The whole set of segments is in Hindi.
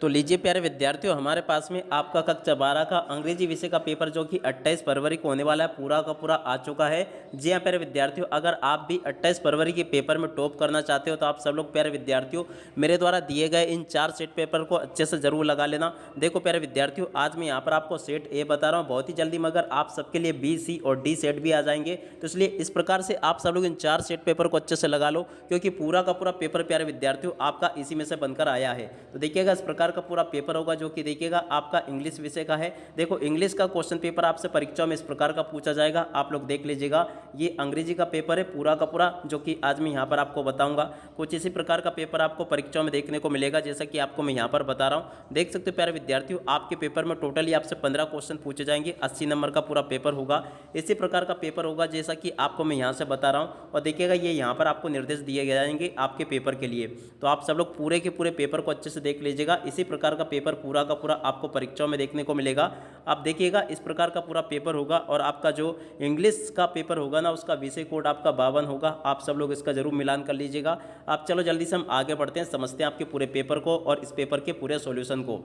तो लीजिए प्यारे विद्यार्थियों, हमारे पास में आपका कक्षा 12 का अंग्रेजी विषय का पेपर जो कि 28 फरवरी को होने वाला है, पूरा का पूरा आ चुका है। जी हाँ प्यारे विद्यार्थियों, अगर आप भी 28 फरवरी के पेपर में टॉप करना चाहते हो तो आप सब लोग प्यारे विद्यार्थियों मेरे द्वारा दिए गए इन 4 सेट पेपर को अच्छे से जरूर लगा लेना। देखो प्यारे विद्यार्थियों, आज मैं यहाँ पर आपको सेट ए बता रहा हूँ बहुत ही जल्दी, मगर आप सबके लिए बी, सी और डी सेट भी आ जाएंगे। तो इसलिए इस प्रकार से आप सब लोग इन 4 सेट पेपर को अच्छे से लगा लो, क्योंकि पूरा का पूरा पेपर प्यारे विद्यार्थियों आपका इसी में से बनकर आया है। तो देखिएगा इस प्रकार का पूरा पेपर होगा जो कि देखिएगा आपका इंग्लिश विषय का है। देखो इंग्लिश का क्वेश्चन पेपर आपसे परीक्षा में इस प्रकार का पूछा जाएगा, आप लोग देख लीजिएगा। ये अंग्रेजी का पेपर है पूरा का पूरा, जो कि आज मैं यहाँ पर आपको बताऊंगा। कुछ इसी प्रकार का पेपर आपको परीक्षा में देखने को मिलेगा, जैसा कि आपको मैं यहाँ पर बता रहा हूँ। देख सकते हो प्यारे विद्यार्थियों, आपके पेपर में टोटली आपसे 15 क्वेश्चन पूछे जाएंगे, 80 नंबर का पूरा पेपर होगा। इसी प्रकार का पेपर होगा जैसा कि आपको मैं यहाँ से बता रहा हूँ। और देखिएगा ये यहाँ पर आपको निर्देश दिए जाएंगे आपके पेपर के लिए। तो आप सब लोग पूरे के पूरे पेपर को अच्छे से देख लीजिएगा। इसी प्रकार का पेपर पूरा का पूरा आपको परीक्षाओं में देखने को मिलेगा। आप देखिएगा इस प्रकार का पूरा पेपर होगा। और आपका जो इंग्लिश का पेपर होगा ना, उसका विषय कोड आपका 52 होगा। आप सब लोग इसका जरूर मिलान कर लीजिएगा। आप चलो जल्दी से हम आगे बढ़ते हैं, समझते हैं आपके पूरे पेपर को और इस पेपर के पूरे सॉल्यूशन को।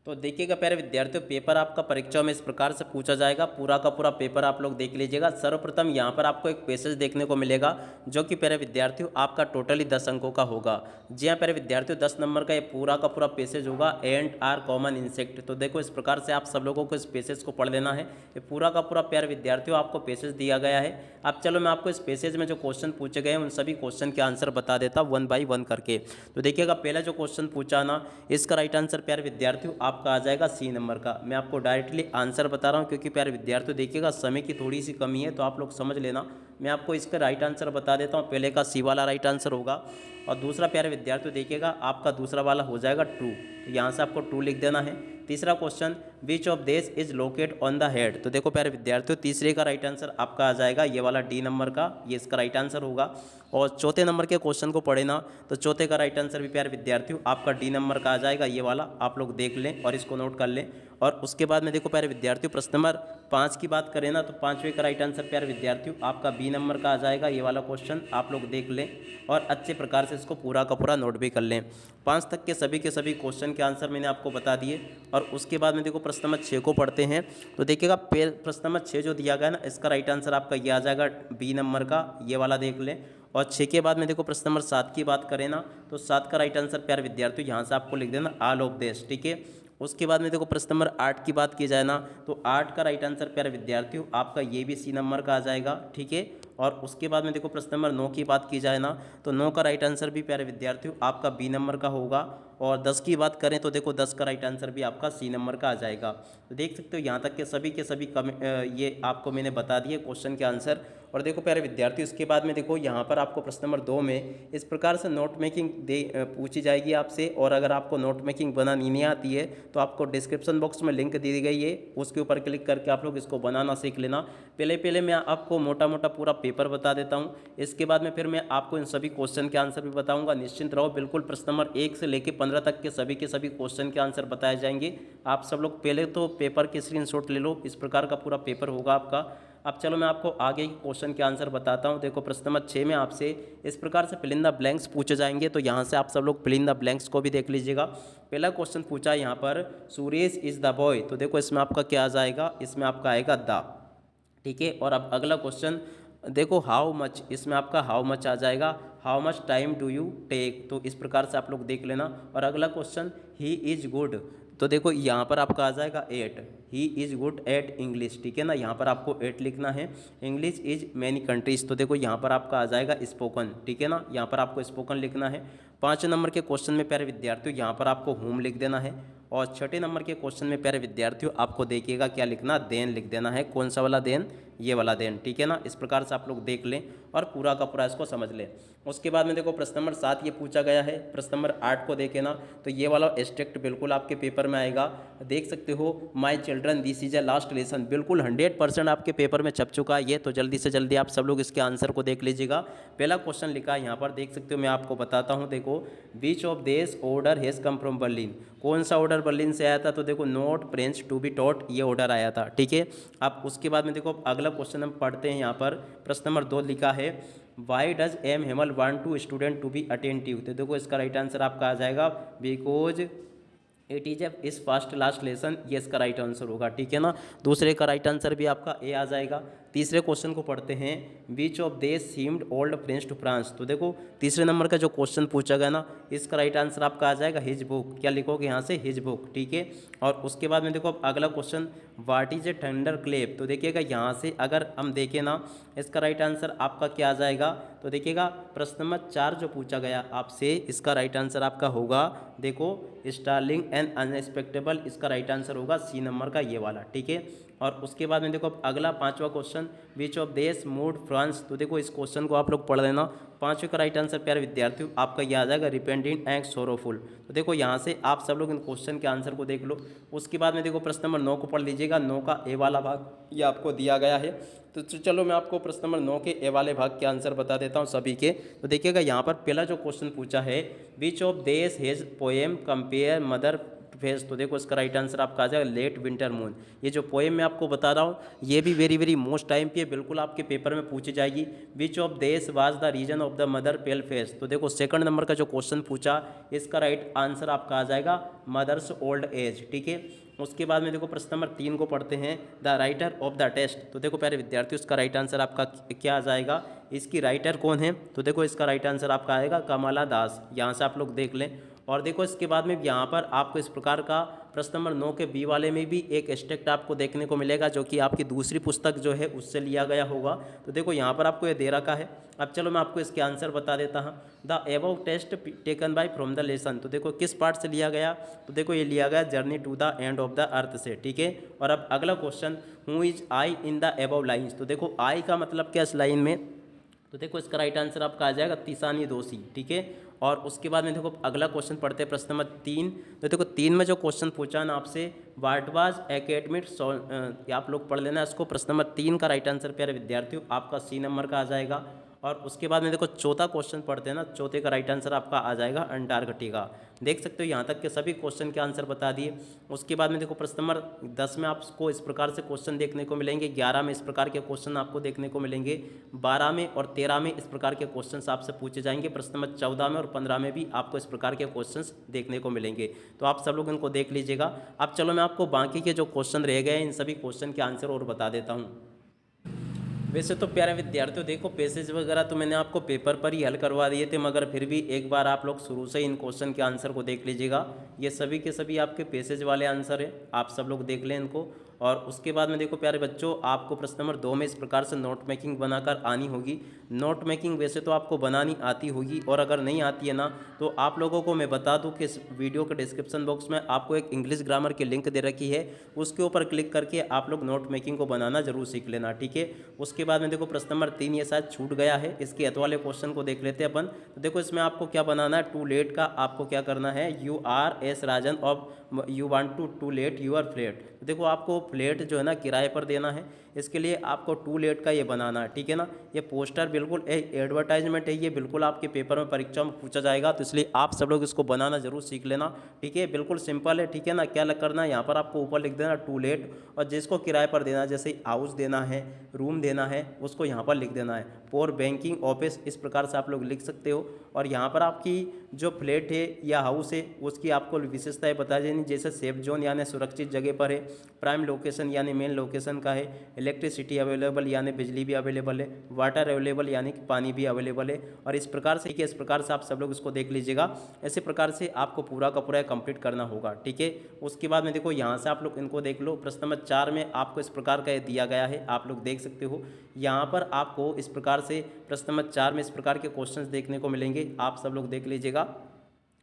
तो देखिएगा प्यारे विद्यार्थियों, पेपर आपका परीक्षा में इस प्रकार से पूछा जाएगा। पूरा का पूरा पेपर आप लोग देख लीजिएगा। सर्वप्रथम यहाँ पर आपको एक पैसेज देखने को मिलेगा, जो कि प्यारे विद्यार्थियों आपका टोटली 10 अंकों का होगा। जी हाँ प्यारे विद्यार्थियों, 10 नंबर का ये पूरा का पूरा पैसेज होगा, एंड आर कॉमन इंसेक्ट। तो देखो इस प्रकार से आप सब लोगों को इस पैसेज को पढ़ लेना है। ये पूरा का पूरा प्यारे विद्यार्थियों आपको पैसेज दिया गया है। अब चलो मैं आपको इस पैसेज में जो क्वेश्चन पूछे गए हैं उन सभी क्वेश्चन के आंसर बता देता हूँ 1 बाई 1 करके। तो देखिएगा पहला जो क्वेश्चन पूछा ना, इसका राइट आंसर प्यारे विद्यार्थियों आपका आ जाएगा सी नंबर का। मैं आपको डायरेक्टली आंसर बता रहा हूँ, क्योंकि प्यारे विद्यार्थियों देखिएगा समय की थोड़ी सी कमी है, तो आप लोग समझ लेना। मैं आपको इसका राइट आंसर बता देता हूँ। पहले का सी वाला राइट आंसर होगा, और दूसरा प्यारे विद्यार्थियों देखिएगा आपका दूसरा वाला हो जाएगा ट्रू। तो यहाँ से आपको ट्रू लिख देना है। तीसरा question, which of this is locate on the head. तो देखो प्यारे विद्यार्थियों, तीसरे का राइट आंसर आपका आ जाएगा ये वाला डी नंबर का, ये इसका राइट आंसर होगा। और चौथे नंबर के क्वेश्चन को पढ़े ना, तो चौथे का राइट आंसर भी प्यारे विद्यार्थियों आपका डी नंबर का आ जाएगा, ये वाला आप लोग देख लें और इसको नोट कर लें। और उसके बाद में देखो प्यारे विद्यार्थियों, प्रश्न नंबर 5 की बात करें ना, तो पाँचवें का राइट आंसर प्यारे विद्यार्थियों आपका बी नंबर का आ जाएगा, ये वाला क्वेश्चन आप लोग देख लें और अच्छे प्रकार से इसको पूरा का पूरा नोट भी कर लें। 5 तक के सभी क्वेश्चन के आंसर मैंने आपको बता दिए। और उसके बाद में देखो प्रश्न नंबर 6 को पढ़ते हैं। तो देखिएगा प्रश्न नंबर 6 जो दिया गया ना, इसका राइट आंसर आपका ये आ जाएगा बी नंबर का, ये वाला देख लें। और 6 के बाद में देखो प्रश्न नंबर 7 की बात करें ना, तो 7 का राइट आंसर प्यारे विद्यार्थियों यहाँ से आपको लिख देना ऑल ऑफ दिस, ठीक है। उसके बाद में देखो प्रश्न नंबर 8 की बात की जाए ना, तो 8 का राइट आंसर प्यारे विद्यार्थियों आपका ये भी सी नंबर का आ जाएगा, ठीक है। और उसके बाद में देखो प्रश्न नंबर 9 की बात की जाए ना, तो 9 का राइट आंसर भी प्यारे विद्यार्थियों आपका बी नंबर का होगा। और 10 की बात करें तो देखो 10 का राइट आंसर भी आपका सी नंबर का आ जाएगा। तो देख सकते हो यहाँ तक के सभी ये आपको मैंने बता दिए क्वेश्चन के आंसर। और देखो प्यारे विद्यार्थी, उसके बाद में देखो यहाँ पर आपको प्रश्न नंबर 2 में इस प्रकार से नोट मेकिंग पूछी जाएगी आपसे। और अगर आपको नोट मेकिंग बनानी नहीं आती है तो आपको डिस्क्रिप्शन बॉक्स में लिंक दी गई है, उसके ऊपर क्लिक करके आप लोग इसको बनाना सीख लेना। पहले मैं आपको मोटा मोटा पूरा पेपर बता देता हूँ, इसके बाद में फिर मैं आपको इन सभी क्वेश्चन के आंसर भी बताऊँगा। निश्चिंत रहो, बिल्कुल प्रश्न नंबर 1 से लेकर 15 तक के सभी क्वेश्चन के आंसर बताए जाएंगे। आप सब लोग पहले तो पेपर के स्क्रीनशॉट ले लो, इस प्रकार का पूरा पेपर होगा आपका। अब चलो मैं आपको आगे के क्वेश्चन के आंसर बताता हूं। देखो प्रश्न नंबर 6 में आपसे इस प्रकार से फिल इन द ब्लैंक्स पूछे जाएंगे, तो यहां से आप सब लोग फिल इन द ब्लैंक्स को भी देख लीजिएगा। पहला क्वेश्चन पूछा यहाँ पर, सुरेश इज द बॉय। तो देखो इसमें आपका क्या आ जाएगा, इसमें आपका आएगा द, ठीक है। और अब अगला क्वेश्चन देखो, हाउ मच, इसमें आपका हाउ मच आ जाएगा, how much time do you take. तो इस प्रकार से आप लोग देख लेना। और अगला क्वेश्चन, ही इज गुड। तो देखो यहाँ पर आपका आ जाएगा 8, he is good at English, ठीक है ना। यहाँ पर आपको 8 लिखना है। इंग्लिश इज मैनी कंट्रीज, तो देखो यहाँ पर आपका आ जाएगा स्पोकन, ठीक है ना। यहाँ पर आपको स्पोकन लिखना है। 5 नंबर के क्वेश्चन में प्यारे विद्यार्थियों यहाँ पर आपको होम लिख देना है। और 6 नंबर के क्वेश्चन में प्यारे विद्यार्थियों आपको देखिएगा क्या लिखना, देन लिख देना है। कौन सा वाला देन, ये वाला देन, ठीक है ना। इस प्रकार से आप लोग देख लें और पूरा का पूरा इसको समझ लें। उसके बाद में देखो प्रश्न नंबर 7 ये पूछा गया है। प्रश्न नंबर 8 को देखें ना, तो ये वाला एब्स्ट्रैक्ट बिल्कुल आपके पेपर में आएगा, देख सकते हो। My children this is a last lesson, बिल्कुल 100% आपके पेपर में छप चुका है ये। तो जल्दी से जल्दी आप सब लोग इसके आंसर को देख लीजिएगा। पहला क्वेश्चन लिखा है यहाँ पर, देख सकते हो, मैं आपको बताता हूँ। देखो, which of this order has come from Berlin, कौन सा ऑर्डर बर्लिन से आया था। तो देखो, note French to be taught, ये ऑर्डर आया था, ठीक है। अब उसके बाद में देखो अगला क्वेश्चन हम पढ़ते हैं। यहाँ पर प्रश्न नंबर 2 लिखा है, why does M Hemal want to student to be attentive, तो देखो इसका राइट आंसर आपका आ जाएगा बिकॉज इट इज इस फर्स्ट लास्ट लेसन, ये इसका राइट आंसर होगा, ठीक है ना। दूसरे का राइट आंसर भी आपका ए आ जाएगा। तीसरे क्वेश्चन को पढ़ते हैं, beach of they seemed old friends to France, तो देखो तीसरे नंबर का जो क्वेश्चन पूछा गया ना, इसका राइट आंसर आपका आ जाएगा हिज बुक, क्या लिखोगे यहाँ से हिज बुक, ठीक है। और उसके बाद में देखो अब अगला question, what is a thunder clap, तो देखिएगा यहाँ से अगर हम देखें ना, इसका राइट आंसर आपका क्या आ जाएगा, तो देखिएगा प्रश्न नंबर 4 जो पूछा गया आपसे, इसका राइट आंसर आपका होगा देखो स्टार्लिंग एंड अनएक्सपेक्टेबल, इसका राइट आंसर होगा सी नंबर का ये वाला, ठीक है। और उसके बाद में देखो अब अगला 5वां क्वेश्चन, बीच ऑफ देश मूड फ्रांस, तो देखो इस क्वेश्चन को आप लोग पढ़ लेना। 5वें का राइट आंसर प्यारे विद्यार्थियों आपका ये आ जाएगा रिपेंडेंट एंड सोरोफुल, तो देखो यहाँ से आप सब लोग इन क्वेश्चन के आंसर को देख लो। उसके बाद में देखो प्रश्न नंबर 9 को पढ़ लीजिएगा, 9 का ए वाला भाग ये आपको दिया गया है। तो चलो मैं आपको प्रश्न नंबर 9 के ए वाले भाग के आंसर बता देता हूँ सभी के। तो देखिएगा यहाँ पर पहला जो क्वेश्चन पूछा है, विच ऑफ देश has poem compare mother face, तो देखो इसका राइट आंसर आपका आ जाएगा लेट विंटर मून। ये जो पोएम मैं आपको बता रहा हूँ ये भी वेरी वेरी मोस्ट टाइम पे बिल्कुल आपके पेपर में पूछी जाएगी। विच ऑफ देश was the reason of the mother pale face, तो देखो सेकंड नंबर का जो क्वेश्चन पूछा, इसका राइट आंसर आपका आ जाएगा मदर्स ओल्ड एज, ठीक है। उसके बाद में देखो प्रश्न नंबर 3 को पढ़ते हैं, the writer of the test, तो देखो प्यारे विद्यार्थियों इसका राइट आंसर आपका क्या आ जाएगा, इसकी राइटर कौन है, तो देखो इसका राइट आंसर आपका आएगा कमला दास, यहाँ से आप लोग देख लें। और देखो इसके बाद में यहाँ पर आपको इस प्रकार का प्रश्न नंबर 9 के बी वाले में भी एक स्टेट आपको देखने को मिलेगा जो कि आपकी दूसरी पुस्तक जो है उससे लिया गया होगा। तो देखो यहाँ पर आपको ये दे रखा है। अब चलो मैं आपको इसके आंसर बता देता हूँ। The above test taken by from the lesson, तो देखो किस पार्ट से लिया गया, तो देखो ये लिया गया journey to the end of the earth से, ठीक है। और अब अगला question, who is I in the above lines, तो देखो आई का मतलब क्या इस लाइन में, तो देखो इसका राइट आंसर आपका आ जाएगा तीसानी दोषी, ठीक है। और उसके बाद में देखो अगला क्वेश्चन पढ़ते हैं प्रश्न नंबर 3। तो देखो 3 में जो क्वेश्चन पूछा ना आपसे, व्हाट वाज एकेडमिक, आप लोग पढ़ लेना इसको। प्रश्न नंबर 3 का राइट आंसर प्यारे विद्यार्थियों आपका सी नंबर का आ जाएगा। और उसके बाद में देखो चौथा क्वेश्चन पढ़ते हैं ना, चौथे का राइट आंसर आपका आ जाएगा अंटार्कटिका। देख सकते हो यहाँ तक के सभी क्वेश्चन के आंसर बता दिए। उसके बाद में देखो प्रश्न नंबर 10 में आपको इस प्रकार से क्वेश्चन देखने को मिलेंगे, 11 में इस प्रकार के क्वेश्चन आपको देखने को मिलेंगे, 12 में और 13 में इस प्रकार के क्वेश्चन आपसे पूछे जाएंगे। प्रश्न नंबर 14 में और 15 में भी आपको इस प्रकार के क्वेश्चन देखने को मिलेंगे। तो आप सब लोग इनको देख लीजिएगा। अब चलो मैं आपको बाकी के जो क्वेश्चन रह गए इन सभी क्वेश्चन के आंसर और बता देता हूँ। वैसे तो प्यारे विद्यार्थियों देखो पैसेज वगैरह तो मैंने आपको पेपर पर ही हल करवा दिए थे, मगर फिर भी एक बार आप लोग शुरू से इन क्वेश्चन के आंसर को देख लीजिएगा। ये सभी के सभी आपके पैसेज वाले आंसर है, आप सब लोग देख लें इनको। और उसके बाद में देखो प्यारे बच्चों, आपको प्रश्न नंबर 2 में इस प्रकार से नोट मेकिंग बनाकर आनी होगी। नोट मेकिंग वैसे तो आपको बनानी आती होगी, और अगर नहीं आती है ना तो आप लोगों को मैं बता दूं कि इस वीडियो के डिस्क्रिप्शन बॉक्स में आपको एक इंग्लिश ग्रामर की लिंक दे रखी है, उसके ऊपर क्लिक करके आप लोग नोट मेकिंग को बनाना जरूर सीख लेना, ठीक है। उसके बाद में देखो प्रश्न नंबर 3 ये शायद छूट गया है, इसके अत वाले क्वेश्चन को देख लेते हैं अपन। तो देखो इसमें आपको क्या बनाना है, टू लेट का आपको क्या करना है, you are S Rajan of you want to let your flat. देखो आपको फ्लैट जो है ना किराए पर देना है, इसके लिए आपको टू लेट का ये बनाना है, ठीक है ना। ये पोस्टर बिल्कुल एडवर्टाइजमेंट है, ये बिल्कुल आपके पेपर में परीक्षा में पूछा जाएगा, तो इसलिए आप सब लोग इसको बनाना जरूर सीख लेना, ठीक है। बिल्कुल सिंपल है, ठीक है ना। क्या करना है, यहाँ पर आपको ऊपर लिख देना टू लेट, और जिसको किराए पर देना है जैसे हाउस देना है, रूम देना है, उसको यहाँ पर लिख देना है फॉर बैंकिंग ऑफिस, इस प्रकार से आप लोग लिख सकते हो। और यहाँ पर आपकी जो फ्लैट है या हाउस है उसकी आपको विशेषताएं बता देनी, जैसे सेफ जोन यानी सुरक्षित जगह पर है, प्राइम लोकेशन यानी मेन लोकेशन का है, इलेक्ट्रिसिटी अवेलेबल यानी बिजली भी अवेलेबल है, वाटर अवेलेबल यानी कि पानी भी अवेलेबल है। और इस प्रकार से इस प्रकार से आप सब लोग इसको देख लीजिएगा, ऐसे प्रकार से आपको पूरा का पूरा कंप्लीट करना होगा, ठीक है। उसके बाद में देखो यहाँ से आप लोग इनको देख लो। प्रश्न नंबर 4 में आपको इस प्रकार का दिया गया है, आप लोग देख सकते हो। यहाँ पर आपको इस प्रकार से प्रश्न नंबर 4 में इस प्रकार के क्वेश्चंस देखने को मिलेंगे, आप सब लोग देख लीजिएगा।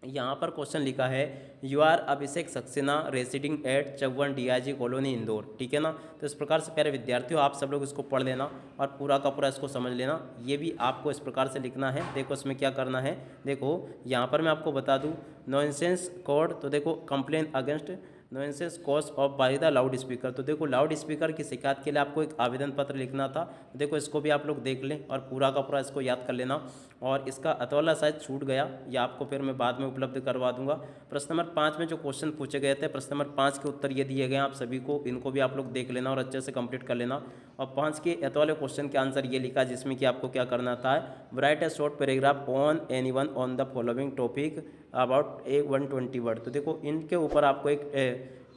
यहाँ पर क्वेश्चन लिखा है, you are Abhishek Saxena residing at चौवन DIG कॉलोनी इंदौर, ठीक है ना। तो इस प्रकार से प्यारे विद्यार्थियों आप सब लोग इसको पढ़ लेना और पूरा का पूरा इसको समझ लेना। ये भी आपको इस प्रकार से लिखना है। देखो इसमें क्या करना है, देखो यहाँ पर मैं आपको बता दूँ, नॉनसेंस कोड, तो देखो complain against nonsense cause of by the loud speaker, तो देखो लाउड स्पीकर की शिकायत के लिए आपको एक आवेदन पत्र लिखना था। देखो इसको भी आप लोग देख लें और पूरा का पूरा इसको याद कर लेना। और इसका अतौला शायद छूट गया, या आपको फिर मैं बाद में उपलब्ध करवा दूंगा। प्रश्न नंबर 5 में जो क्वेश्चन पूछे गए थे, प्रश्न नंबर 5 के उत्तर ये दिए गए हैं आप सभी को, इनको भी आप लोग देख लेना और अच्छे से कंप्लीट कर लेना। और 5 के अतौले क्वेश्चन के आंसर ये लिखा, जिसमें कि आपको क्या करना था, right A short paragraph on anyone on the following topic about A 120 word. तो देखो इनके ऊपर आपको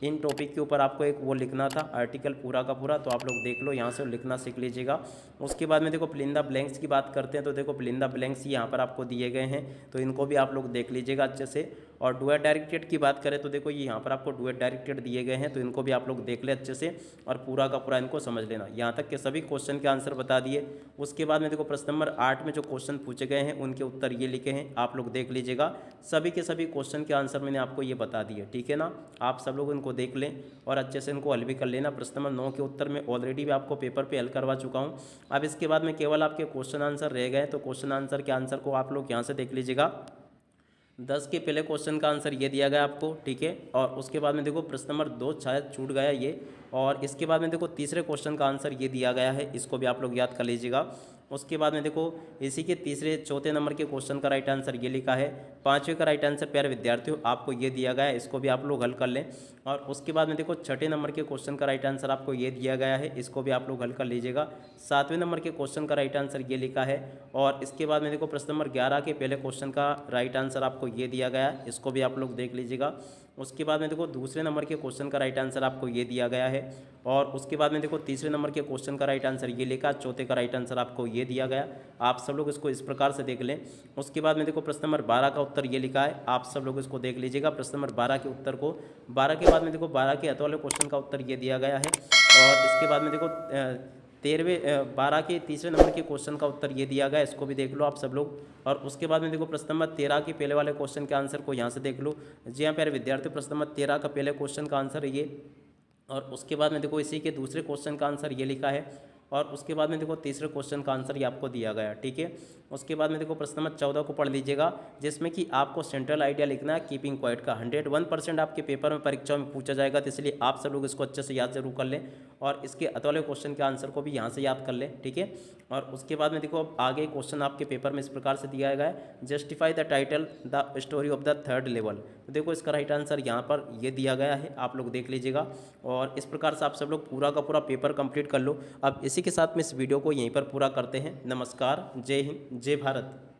इन टॉपिक के ऊपर आपको एक वो लिखना था आर्टिकल पूरा का पूरा, तो आप लोग देख लो यहाँ से लिखना सीख लीजिएगा। उसके बाद में देखो फिल इन द ब्लैंक्स की बात करते हैं, तो देखो फिल इन द ब्लैंक्स यहाँ पर आपको दिए गए हैं, तो इनको भी आप लोग देख लीजिएगा अच्छे से। और डुएट डायरेक्टेड की बात करें तो देखो ये यहाँ पर आपको डुएट डायरेक्टेड दिए गए हैं, तो इनको भी आप लोग देख ले अच्छे से और पूरा का पूरा इनको समझ लेना। यहाँ तक के सभी क्वेश्चन के आंसर बता दिए। उसके बाद में देखो प्रश्न नंबर 8 में जो क्वेश्चन पूछे गए हैं उनके उत्तर ये लिखे हैं, आप लोग देख लीजिएगा। सभी के सभी क्वेश्चन के आंसर मैंने आपको ये बता दिए, ठीक है ना। आप सब लोग इनको देख लें और अच्छे से इनको हल भी कर लेना। प्रश्न नंबर 9 के उत्तर में ऑलरेडी भी आपको पेपर पे हल करवा चुका हूँ। अब इसके बाद में केवल आपके क्वेश्चन आंसर रह गए, तो क्वेश्चन आंसर के आंसर को आप लोग यहाँ से देख लीजिएगा। 10 के पहले क्वेश्चन का आंसर ये दिया गया आपको, ठीक है। और उसके बाद में देखो प्रश्न नंबर 2 शायद छूट गया ये, और इसके बाद में देखो तीसरे क्वेश्चन का आंसर ये दिया गया है, इसको भी आप लोग याद कर लीजिएगा। उसके बाद में देखो इसी के तीसरे चौथे नंबर के क्वेश्चन का राइट आंसर ये लिखा है। 5वें का राइट आंसर प्यारे विद्यार्थियों आपको ये दिया गया है, इसको भी आप लोग हल कर लें। और उसके बाद में देखो छठे नंबर के क्वेश्चन का राइट आंसर आपको ये दिया गया है, इसको भी आप लोग हल कर लीजिएगा। 7वें नंबर के क्वेश्चन का राइट आंसर ये लिखा है। और इसके बाद में देखो प्रश्न नंबर 11 के पहले क्वेश्चन का राइट आंसर आपको ये दिया गया है, इसको भी आप लोग देख लीजिएगा। उसके बाद में देखो दूसरे नंबर के क्वेश्चन का राइट आंसर आपको ये दिया गया है। और उसके बाद में देखो तीसरे नंबर के क्वेश्चन का राइट आंसर ये लिखा, चौथे का राइट आंसर आपको ये दिया गया। आप सब लोग इसको इस प्रकार से देख लें। उसके बाद में देखो प्रश्न नंबर 12 का उत्तर ये लिखा है, आप सब लोग इसको देख लीजिएगा। प्रश्न नंबर 12 के उत्तर को 12 के बाद में देखो 12 के अतौले क्वेश्चन का उत्तर ये दिया गया है। और इसके बाद में देखो 12 के तीसरे नंबर के क्वेश्चन का उत्तर ये दिया गया, इसको भी देख लो आप सब लोग। और उसके बाद में देखो प्रश्न नंबर 13 के पहले वाले क्वेश्चन के आंसर को यहाँ से देख लो। जी हाँ प्यारे विद्यार्थी, प्रश्न नंबर 13 का पहले क्वेश्चन का आंसर है ये। और उसके बाद में देखो इसी के दूसरे क्वेश्चन का आंसर ये लिखा है। और उसके बाद में देखो तीसरे क्वेश्चन का आंसर ये आपको दिया गया, ठीक है। उसके बाद में देखो प्रश्न नंबर 14 को पढ़ लीजिएगा, जिसमें कि आपको सेंट्रल आइडिया लिखना है कीपिंग क्वाइट का। 101% आपके पेपर में परीक्षा में पूछा जाएगा, तो इसलिए आप सब लोग इसको अच्छे से याद जरूर कर लें और इसके अतौले क्वेश्चन के आंसर को भी यहाँ से याद कर लें, ठीक है। और उसके बाद में देखो अब आगे क्वेश्चन आपके पेपर में इस प्रकार से दिया गया है, justify the title the story of the third level. तो देखो इसका राइट आंसर यहाँ पर ये दिया गया है, आप लोग देख लीजिएगा। और इस प्रकार से आप सब लोग पूरा का पूरा पेपर कंप्लीट कर लो। अब इसी के साथ में इस वीडियो को यहीं पर पूरा करते हैं। नमस्कार, जय हिंद, जय भारत।